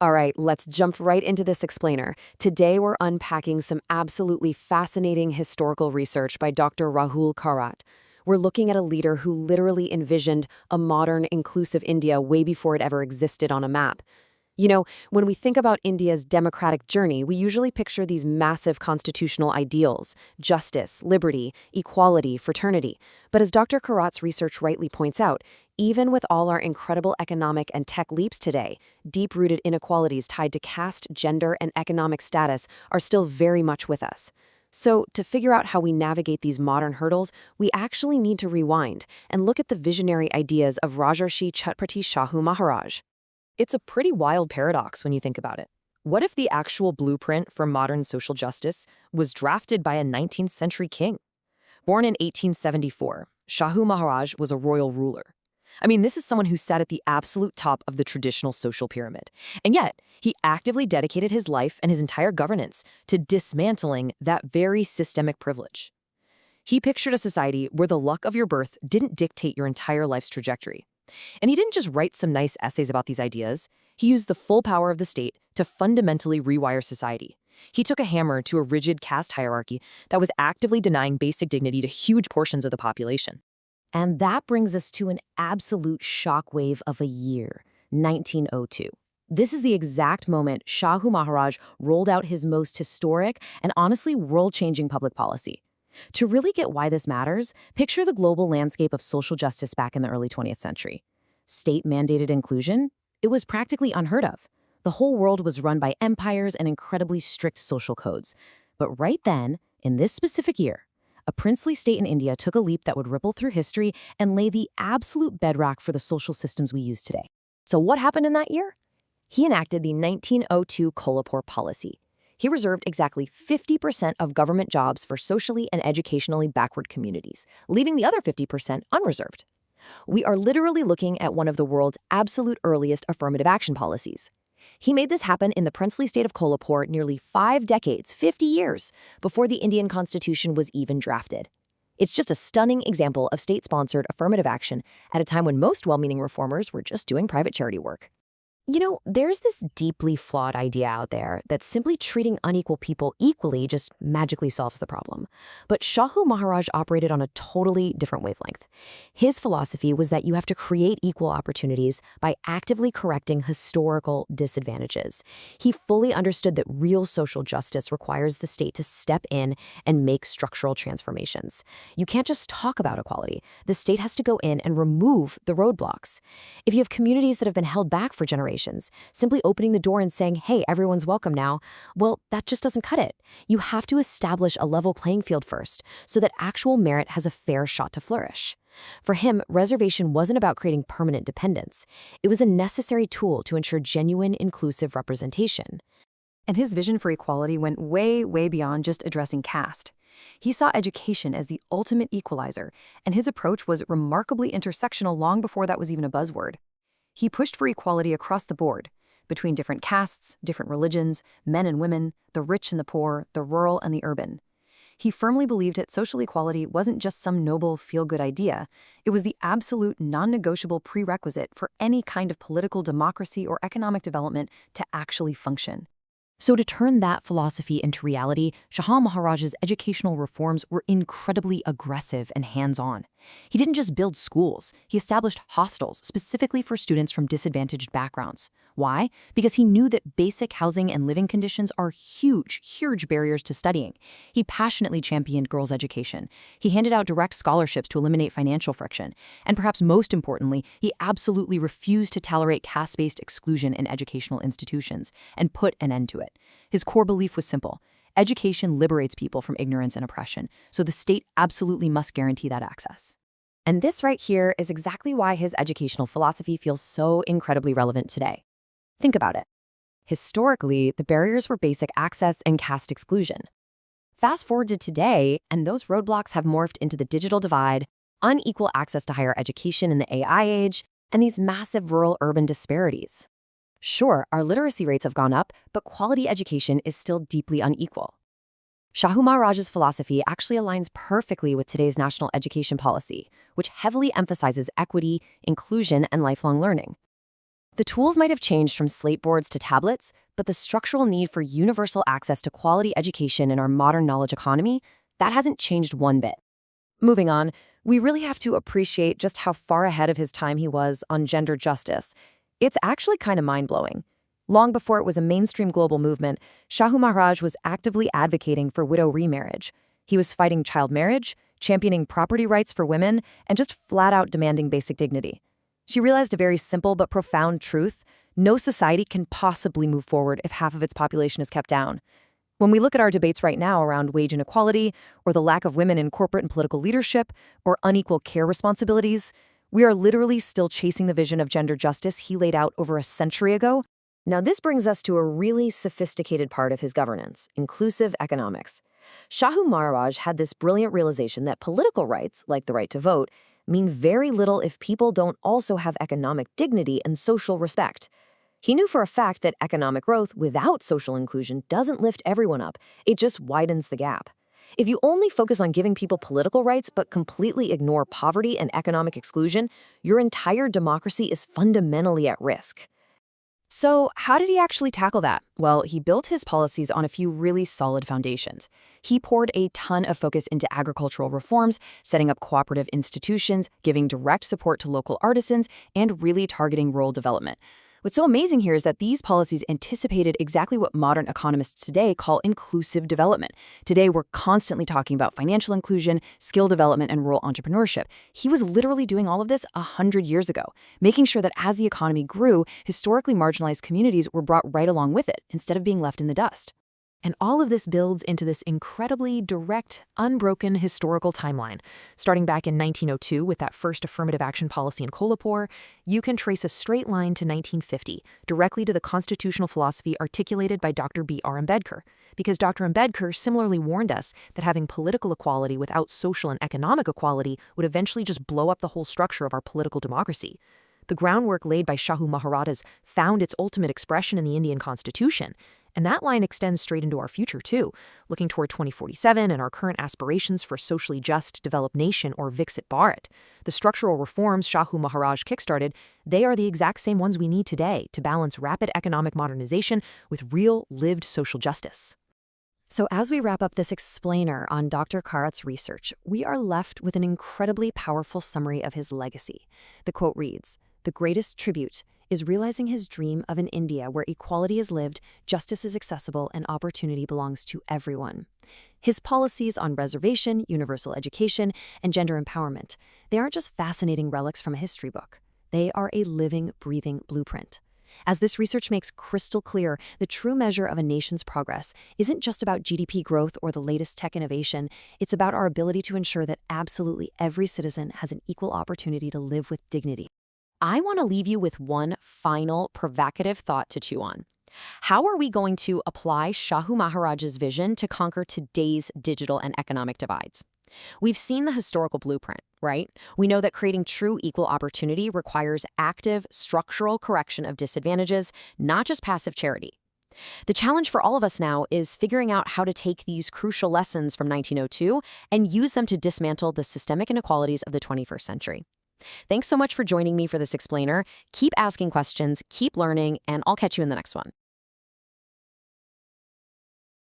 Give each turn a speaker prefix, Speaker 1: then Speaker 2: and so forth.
Speaker 1: All right, let's jump right into this explainer. Today we're unpacking some absolutely fascinating historical research by Dr. Rahul Karat. We're looking at a leader who literally envisioned a modern, inclusive India way before it ever existed on a map. You know, when we think about India's democratic journey, we usually picture these massive constitutional ideals: justice, liberty, equality, fraternity. But as Dr. Karat's research rightly points out, even with all our incredible economic and tech leaps today, deep-rooted inequalities tied to caste, gender, and economic status are still very much with us. So, to figure out how we navigate these modern hurdles, we actually need to rewind and look at the visionary ideas of Rajarshi Chhatrapati Shahu Maharaj. It's a pretty wild paradox when you think about it. What if the actual blueprint for modern social justice was drafted by a 19th century king? Born in 1874, Shahu Maharaj was a royal ruler. I mean, this is someone who sat at the absolute top of the traditional social pyramid. And yet, he actively dedicated his life and his entire governance to dismantling that very systemic privilege. He pictured a society where the luck of your birth didn't dictate your entire life's trajectory. And he didn't just write some nice essays about these ideas. He used the full power of the state to fundamentally rewire society. He took a hammer to a rigid caste hierarchy that was actively denying basic dignity to huge portions of the population.
Speaker 2: And that brings us to an absolute shockwave of a year, 1902. This is the exact moment Shahu Maharaj rolled out his most historic and honestly world-changing public policy. To really get why this matters, picture the global landscape of social justice back in the early 20th century. State-mandated inclusion? It was practically unheard of. The whole world was run by empires and incredibly strict social codes. But right then, in this specific year, a princely state in India took a leap that would ripple through history and lay the absolute bedrock for the social systems we use today.
Speaker 1: So what happened in that year? He enacted the 1902 Kolhapur policy. He reserved exactly 50% of government jobs for socially and educationally backward communities, leaving the other 50% unreserved. We are literally looking at one of the world's absolute earliest affirmative action policies. He made this happen in the princely state of Kolhapur nearly 5 decades, 50 years, before the Indian Constitution was even drafted. It's just a stunning example of state-sponsored affirmative action at a time when most well-meaning reformers were just doing private charity work.
Speaker 2: You know, there's this deeply flawed idea out there that simply treating unequal people equally just magically solves the problem. But Shahu Maharaj operated on a totally different wavelength. His philosophy was that you have to create equal opportunities by actively correcting historical disadvantages. He fully understood that real social justice requires the state to step in and make structural transformations. You can't just talk about equality. The state has to go in and remove the roadblocks. If you have communities that have been held back for generations, simply opening the door and saying, hey, everyone's welcome now, well, that just doesn't cut it. You have to establish a level playing field first so that actual merit has a fair shot to flourish. For him, reservation wasn't about creating permanent dependence. It was a necessary tool to ensure genuine, inclusive representation.
Speaker 1: And his vision for equality went way, way beyond just addressing caste. He saw education as the ultimate equalizer, and his approach was remarkably intersectional long before that was even a buzzword. He pushed for equality across the board, between different castes, different religions, men and women, the rich and the poor, the rural and the urban. He firmly believed that social equality wasn't just some noble, feel-good idea. It was the absolute non-negotiable prerequisite for any kind of political democracy or economic development to actually function.
Speaker 2: So to turn that philosophy into reality, Shahu Maharaj's educational reforms were incredibly aggressive and hands-on. He didn't just build schools, he established hostels specifically for students from disadvantaged backgrounds. Why? Because he knew that basic housing and living conditions are huge barriers to studying. He passionately championed girls' education. He handed out direct scholarships to eliminate financial friction. And perhaps most importantly, he absolutely refused to tolerate caste-based exclusion in educational institutions and put an end to it. His core belief was simple. Education liberates people from ignorance and oppression, so the state absolutely must guarantee that access.
Speaker 1: And this right here is exactly why his educational philosophy feels so incredibly relevant today. Think about it. Historically, the barriers were basic access and caste exclusion. Fast forward to today, and those roadblocks have morphed into the digital divide, unequal access to higher education in the AI age, and these massive rural-urban disparities. Sure, our literacy rates have gone up, but quality education is still deeply unequal. Shahu Maharaj's philosophy actually aligns perfectly with today's national education policy, which heavily emphasizes equity, inclusion, and lifelong learning.
Speaker 2: The tools might have changed from slate boards to tablets, but the structural need for universal access to quality education in our modern knowledge economy, that hasn't changed one bit. Moving on, we really have to appreciate just how far ahead of his time he was on gender justice. It's actually kind of mind-blowing. Long before it was a mainstream global movement, Shahu Maharaj was actively advocating for widow remarriage. He was fighting child marriage, championing property rights for women, and just flat-out demanding basic dignity. She realized a very simple but profound truth: no society can possibly move forward if half of its population is kept down. When we look at our debates right now around wage inequality, or the lack of women in corporate and political leadership, or unequal care responsibilities, we are literally still chasing the vision of gender justice he laid out over a century ago. Now, this brings us to a really sophisticated part of his governance: inclusive economics. Shahu Maharaj had this brilliant realization that political rights, like the right to vote, mean very little if people don't also have economic dignity and social respect. He knew for a fact that economic growth without social inclusion doesn't lift everyone up, it just widens the gap. If you only focus on giving people political rights but completely ignore poverty and economic exclusion, your entire democracy is fundamentally at risk. So, how did he actually tackle that? Well, he built his policies on a few really solid foundations. He poured a ton of focus into agricultural reforms, setting up cooperative institutions, giving direct support to local artisans, and really targeting rural development. What's so amazing here is that these policies anticipated exactly what modern economists today call inclusive development. Today, we're constantly talking about financial inclusion, skill development, and rural entrepreneurship. He was literally doing all of this 100 years ago, making sure that as the economy grew, historically marginalized communities were brought right along with it, instead of being left in the dust. And all of this builds into this incredibly direct, unbroken historical timeline. Starting back in 1902 with that first affirmative action policy in Kolhapur, you can trace a straight line to 1950, directly to the constitutional philosophy articulated by Dr. B.R. Ambedkar. Because Dr. Ambedkar similarly warned us that having political equality without social and economic equality would eventually just blow up the whole structure of our political democracy. The groundwork laid by Shahu Maharaj found its ultimate expression in the Indian Constitution. And that line extends straight into our future, too, looking toward 2047 and our current aspirations for socially just, developed nation, or Viksit Bharat. The structural reforms Shahu Maharaj kickstarted, they are the exact same ones we need today to balance rapid economic modernization with real, lived social justice. So as we wrap up this explainer on Dr. Karat's research, we are left with an incredibly powerful summary of his legacy. The quote reads, "The greatest tribute is realizing his dream of an India where equality is lived, justice is accessible, and opportunity belongs to everyone." His policies on reservation, universal education, and gender empowerment, they aren't just fascinating relics from a history book. They are a living, breathing blueprint. As this research makes crystal clear, the true measure of a nation's progress isn't just about GDP growth or the latest tech innovation. It's about our ability to ensure that absolutely every citizen has an equal opportunity to live with dignity. I want to leave you with one final provocative thought to chew on. How are we going to apply Shahu Maharaj's vision to conquer today's digital and economic divides? We've seen the historical blueprint, right? We know that creating true equal opportunity requires active, structural correction of disadvantages, not just passive charity. The challenge for all of us now is figuring out how to take these crucial lessons from 1902 and use them to dismantle the systemic inequalities of the 21st century. Thanks so much for joining me for this explainer. Keep asking questions, keep learning, and I'll catch you in the next one.